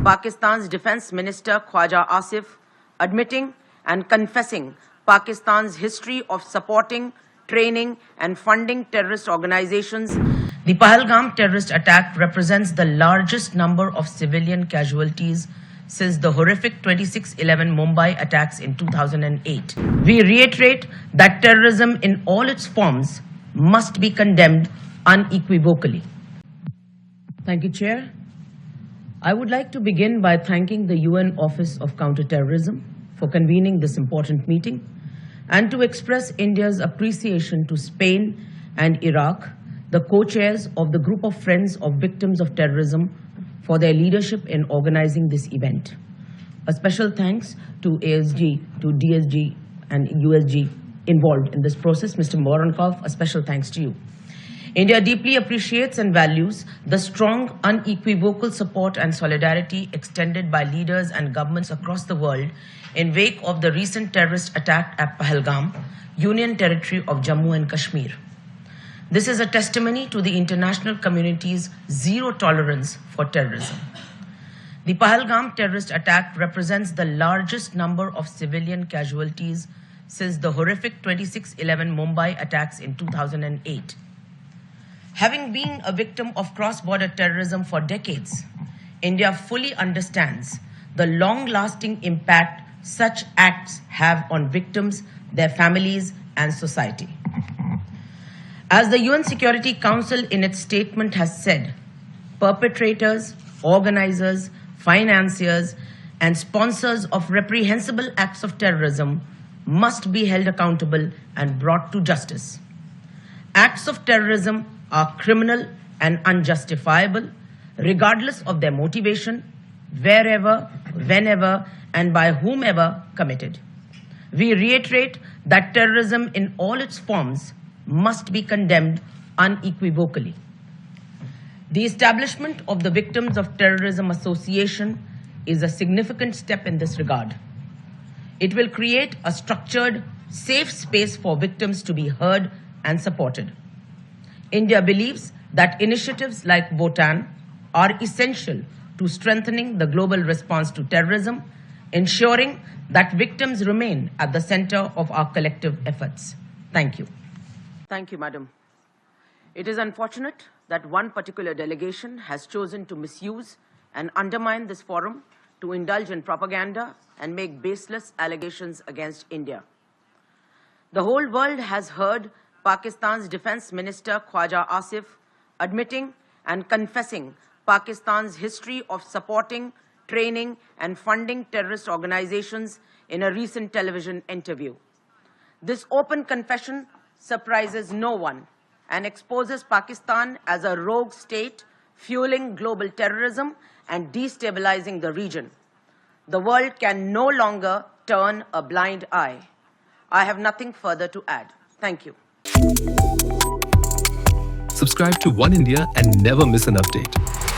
Pakistan's Defence Minister Khwaja Asif admitting and confessing Pakistan's history of supporting, training and funding terrorist organizations. The Pahalgam terrorist attack represents the largest number of civilian casualties since the horrific 26/11 Mumbai attacks in 2008. We reiterate that terrorism in all its forms must be condemned unequivocally. Thank you, Chair. I would like to begin by thanking the UN Office of Counter-Terrorism for convening this important meeting and to express India's appreciation to Spain and Iraq, the co-chairs of the Group of Friends of Victims of Terrorism, for their leadership in organizing this event. A special thanks to ASG, to DSG and USG involved in this process. Mr. Voronkov, a special thanks to you. India deeply appreciates and values the strong, unequivocal support and solidarity extended by leaders and governments across the world in wake of the recent terrorist attack at Pahalgam, Union Territory of Jammu and Kashmir. This is a testimony to the international community's zero tolerance for terrorism. The Pahalgam terrorist attack represents the largest number of civilian casualties since the horrific 26/11 Mumbai attacks in 2008. Having been a victim of cross-border terrorism for decades, India fully understands the long-lasting impact such acts have on victims, their families, and society. As the UN Security Council in its statement has said, perpetrators, organizers, financiers, and sponsors of reprehensible acts of terrorism must be held accountable and brought to justice. Acts of terrorism are criminal and unjustifiable, regardless of their motivation, wherever, whenever, and by whomever committed. We reiterate that terrorism in all its forms must be condemned unequivocally. The establishment of the Victims of Terrorism Association is a significant step in this regard. It will create a structured, safe space for victims to be heard and supported. India believes that initiatives like Bhutan are essential to strengthening the global response to terrorism, ensuring that victims remain at the center of our collective efforts. Thank you. Thank you, Madam. It is unfortunate that one particular delegation has chosen to misuse and undermine this forum to indulge in propaganda and make baseless allegations against India. The whole world has heard Pakistan's Defence Minister Khwaja Asif admitting and confessing Pakistan's history of supporting, training and funding terrorist organizations in a recent television interview. This open confession surprises no one and exposes Pakistan as a rogue state fueling global terrorism and destabilizing the region. The world can no longer turn a blind eye. I have nothing further to add. Thank you. Subscribe to One India and never miss an update.